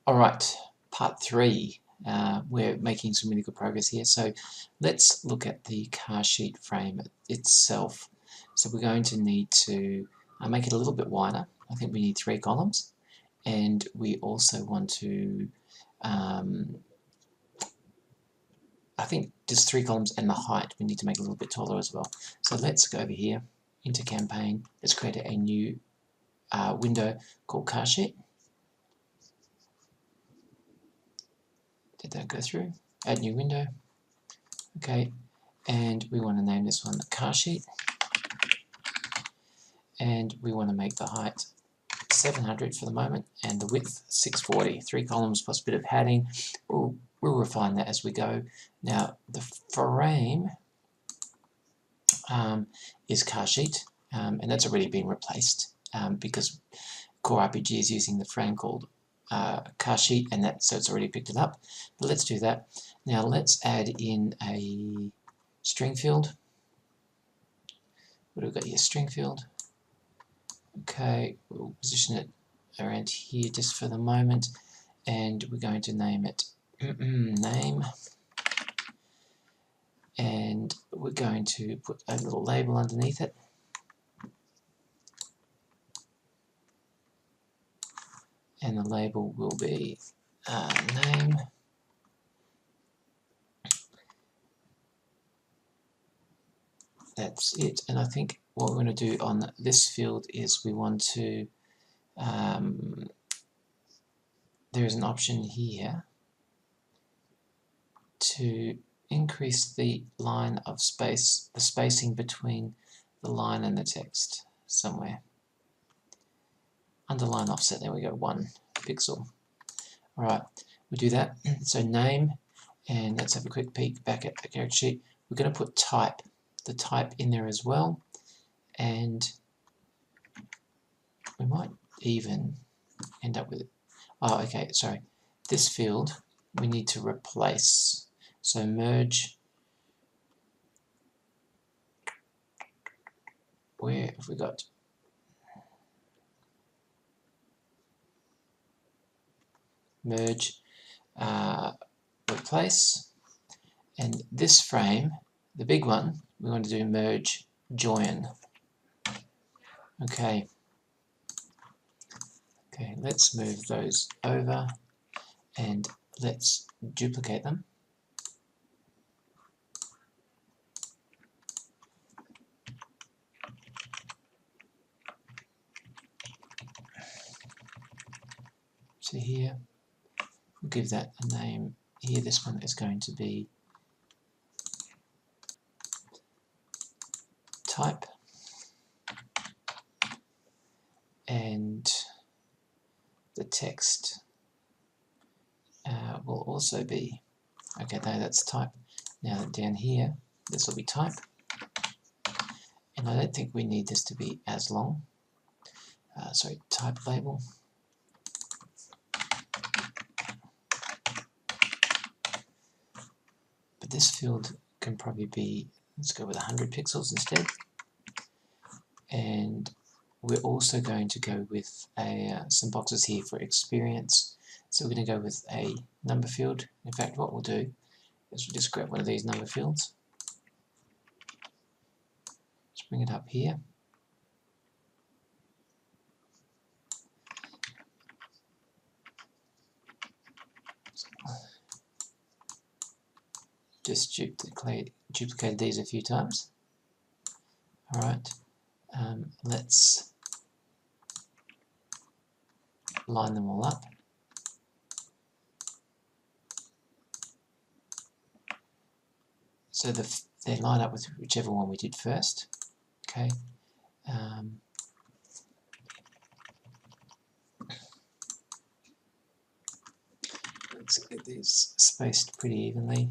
Alright, part 3. We're making some really good progress here. So let's look at the car sheet frame itself. So we're going to need to make it a little bit wider. I think we need 3 columns, and we also want to I think just 3 columns, and the height we need to make a little bit taller as well. So let's go over here into campaign. Let's create a new window called car sheet. Did that go through? Add new window. Okay, and we want to name this one the car sheet, and we want to make the height 700 for the moment and the width 640. 3 columns plus a bit of padding. We'll refine that as we go. Now the frame is car sheet, and that's already been replaced because Core RPG is using the frame called car sheet, and so it's already picked it up. But let's do that. Now let's add in a string field. What do we got here? String field. Okay, we'll position it around here just for the moment, and we're going to name it name, and we're going to put a little label underneath it. And the label will be name. That's it. And I think what we're going to do on this field is we want to, there is an option here to increase the line of space, the spacing between the line and the text somewhere. Underline offset, there we go, 1 pixel. Alright, we'll do that. So name, and let's have a quick peek back at the character sheet. We're going to put type, the type in there as well, and we might even end up with it. Oh, okay, sorry. This field we need to replace. So merge, where have we got? Merge, replace, and this frame, the big one, we want to do merge join. Okay, let's move those over and let's duplicate them. So here, we'll give that a name. Here, this one is going to be type, and the text will also be, okay, that's type. Now down here, this will be type, and I don't think we need this to be as long. Sorry, type label. But this field can probably be, let's go with 100 pixels instead. And we're also going to go with some boxes here for experience. So we're going to go with a number field. In fact, what we'll do is we'll just grab one of these number fields. Let's bring it up here. Just duplicate these a few times. Alright, let's line them all up. So they line up with whichever one we did first. Okay. Let's get these spaced pretty evenly.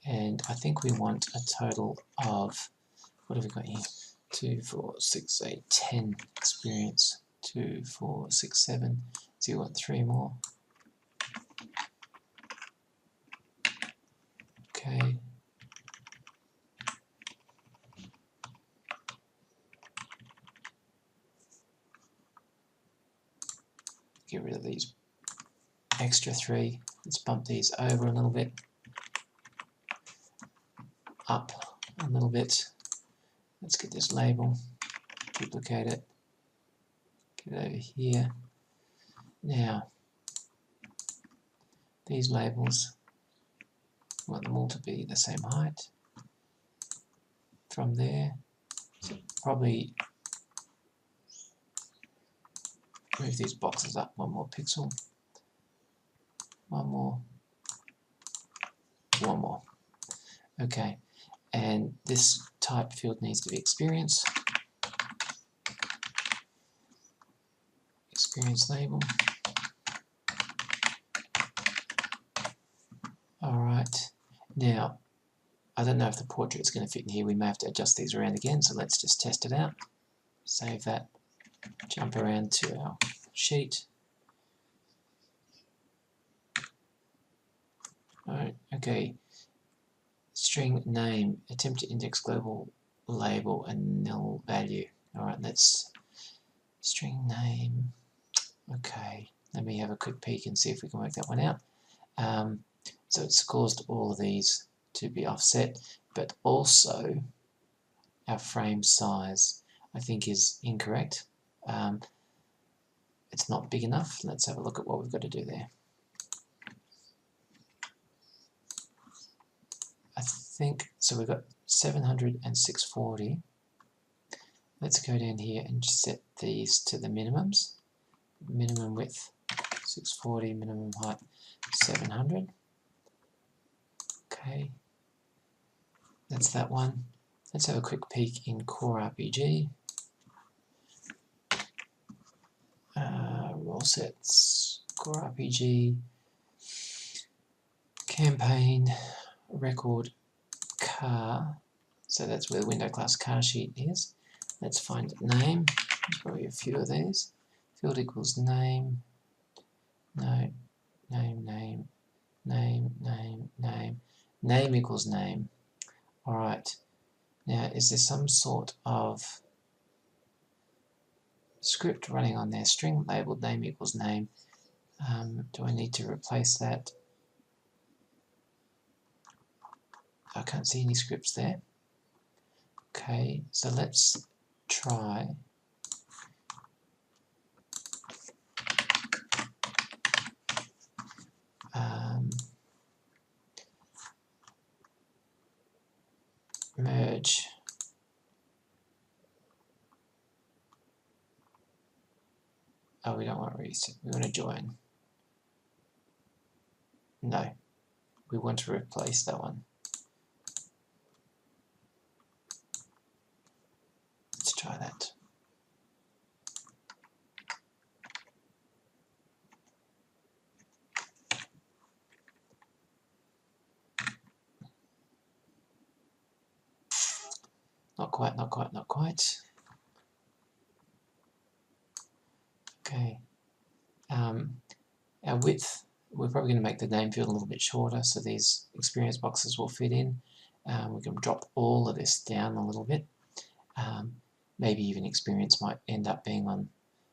And I think we want a total of, what have we got here? 2, 4, 6, 8, 10 experience. 2, 4, 6, 7. So you want 3 more. Okay. get rid of these extra 3. Let's bump these over a little bit, up a little bit. Let's get this label, duplicate it, get it over here. Now, these labels, we want them all to be the same height. From there, so probably move these boxes up 1 more pixel, 1 more, 1 more. Okay, and this type field needs to be experience. Experience label. Alright, now I don't know if the portrait is going to fit in here. We may have to adjust these around again, so let's just test it out. Save that, jump around to our sheet. Alright, okay. String name, attempt to index global label and null value. Alright, let's string name. Okay, let me have a quick peek and see if we can work that one out. So it's caused all of these to be offset, but also our frame size I think is incorrect. It's not big enough. Let's have a look at what we've got to do there. I think, so we've got 700 and 640. Let's go down here and set these to the minimums. Minimum width 640, minimum height 700. Okay, that's that one. Let's have a quick peek in Core RPG. Rule sets, Core RPG, campaign, record, car. So that's where the window class car sheet is. Let's find name. There's probably a few of these. Field equals name. No, name, name, name, name, name. Name equals name. Alright. Now, is there some sort of script running on there? String labeled name equals name. Do I need to replace that? I can't see any scripts there. Okay, so let's try merge. Oh, we don't want reset. We want to join. No, we want to replace that one. Let's try that. Not quite, not quite, not quite. Okay. Our width, we're probably going to make the name field a little bit shorter so these experience boxes will fit in. We can drop all of this down a little bit. Maybe even experience might end up being on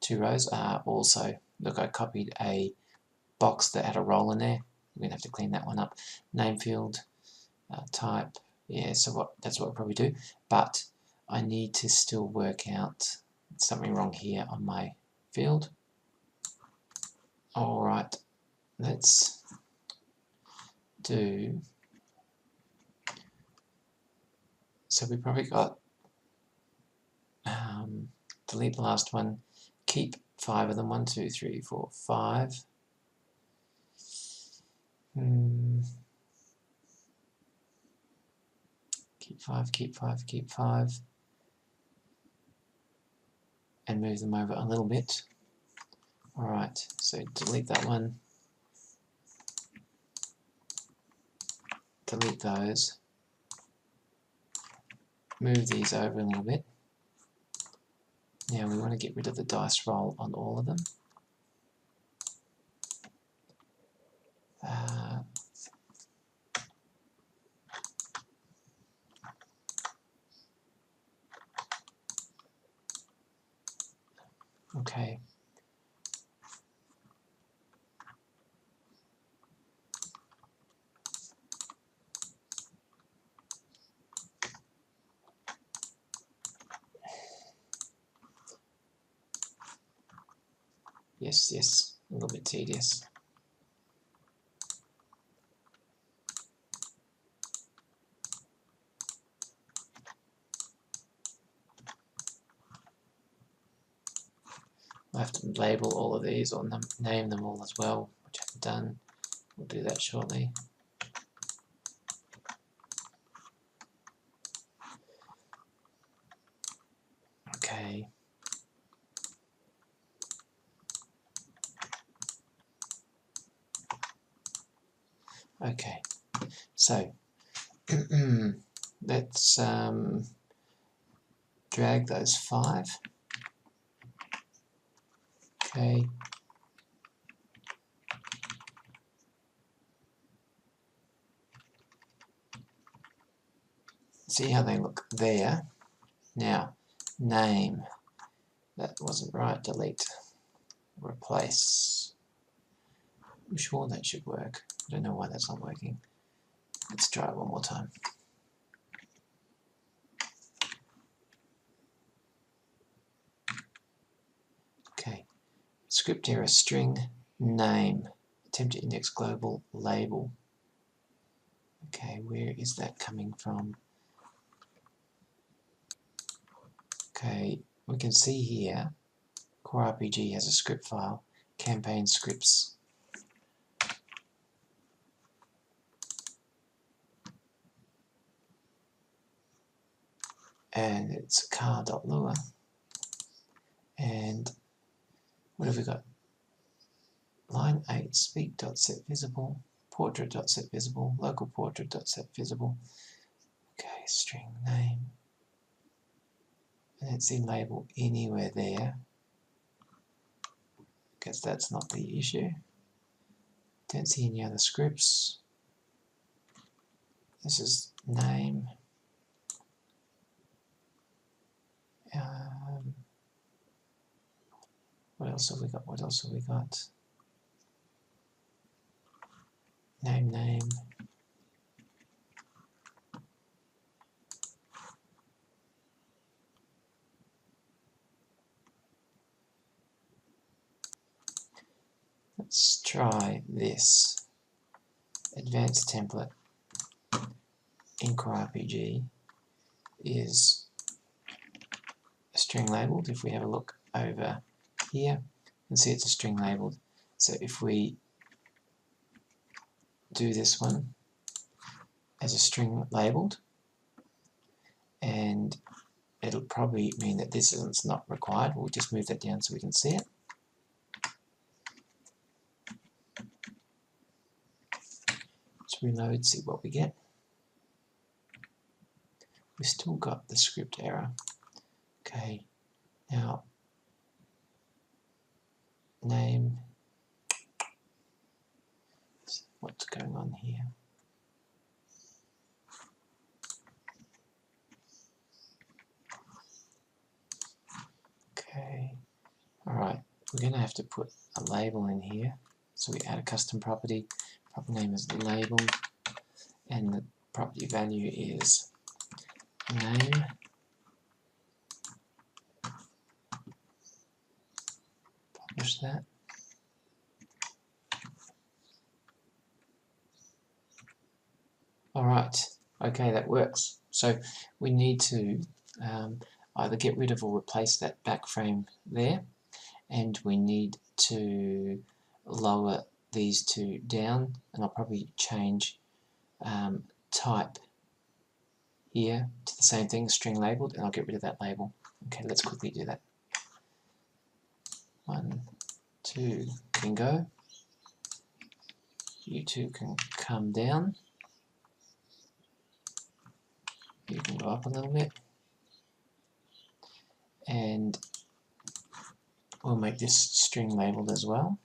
2 rows. Also, look, I copied a box that had a roll in there. We're going to have to clean that one up. Name field, type, yeah, so that's what we'll probably do. But I need to still work out something wrong here on my field. Alright, let's do, so we probably got, delete the last one, keep 5 of them, 1, 2, 3, 4, 5. Keep 5, keep 5, keep 5. And move them over a little bit. Alright, so delete that one. Delete those. Move these over a little bit. Now we want to get rid of the dice roll on all of them. Okay. Yes, yes, a little bit tedious. I have to label all of these or name them all as well, which I haven't done. We'll do that shortly. Okay. Okay, so let's drag those 5. Okay. See how they look there. Now, name. That wasn't right. Delete. Replace. I'm sure that should work. I don't know why that's not working. Let's try it one more time. Okay. Script error string name. Attempt to index global label. Okay, where is that coming from? Okay, we can see here Core RPG has a script file, campaign scripts. And it's car.lua. And what have we got? Line 8, speak.setVisible, portrait.setVisible, local portrait.setVisible. Okay, string name. And let's see label anywhere there. Because that's not the issue. Don't see any other scripts. This is name. What else have we got? What else have we got? Name. Let's try this. Advanced template in Core RPG is a string labeled. If we have a look over here, you can see it's a string labeled. So if we do this one as a string labeled, and it'll probably mean that this is not required. We'll just move that down so we can see it. Let's reload, see what we get. We've still got the script error. Okay, now name. What's going on here? Okay, alright, we're going to have to put a label in here. So we add a custom property. Property name is label, and the property value is name. Publish that. Alright, okay, that works. So we need to either get rid of or replace that back frame there, and we need to lower these two down, and I'll probably change type here to the same thing, string labeled, and I'll get rid of that label. Okay, let's quickly do that. 1, 2 can go. You two can come down. You can go up a little bit. And we'll make this string labeled as well.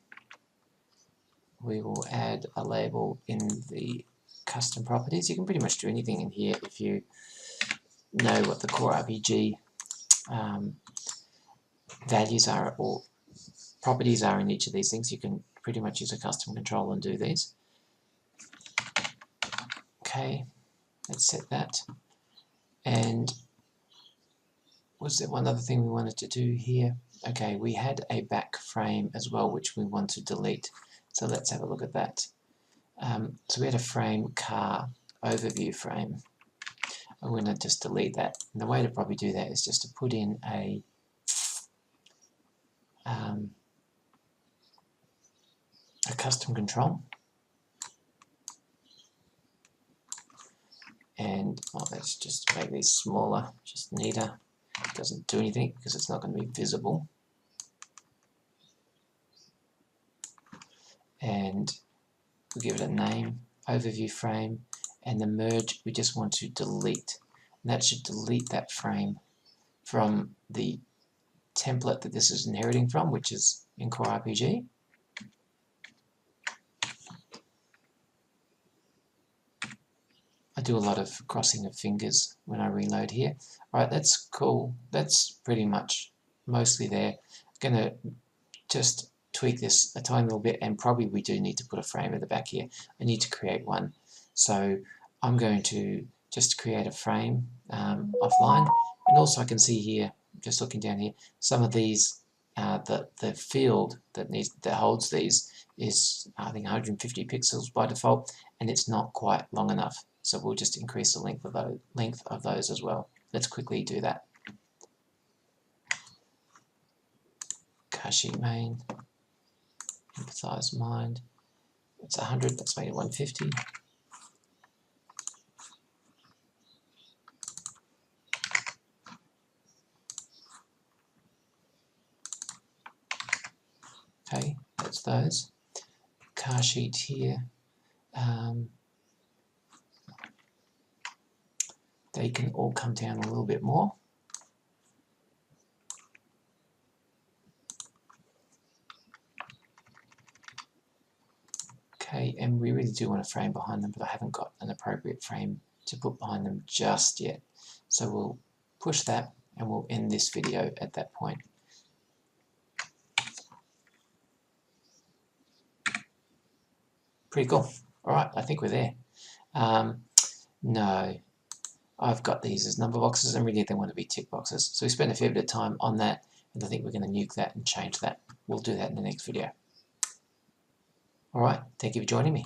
We will add a label in the custom properties. You can pretty much do anything in here if you know what the Core RPG values are or properties are in each of these things. You can pretty much use a custom control and do these. Okay, let's set that. And was there one other thing we wanted to do here? Okay, we had a back frame as well, which we want to delete. So let's have a look at that. So we had a frame car overview frame. I'm going to just delete that. And the way to probably do that is just to put in a custom control. And let's just make these smaller, just neater. It doesn't do anything because it's not going to be visible. And we'll give it a name, overview frame, and the merge we just want to delete. And that should delete that frame from the template that this is inheriting from, which is in Core RPG. I do a lot of crossing of fingers when I reload here. Alright, that's cool. That's pretty much mostly there. I'm going to just tweak this a tiny little bit, and probably we do need to put a frame at the back here. I need to create one. So I'm going to just create a frame offline. And also I can see here, just looking down here, some of these, the field that holds these is, I think, 150 pixels by default, and it's not quite long enough. So we'll just increase the length of those as well. Let's quickly do that. Car sheet main, empathize mind. It's 100. Let's make it 150. Okay, that's those. Car sheet here. They can all come down a little bit more. Okay, and we really do want a frame behind them, but I haven't got an appropriate frame to put behind them just yet. So we'll push that and we'll end this video at that point. Pretty cool. Alright, I think we're there. No, I've got these as number boxes, and really they want to be tick boxes. So we spent a fair bit of time on that, and I think we're going to nuke that and change that. We'll do that in the next video. Alright, thank you for joining me.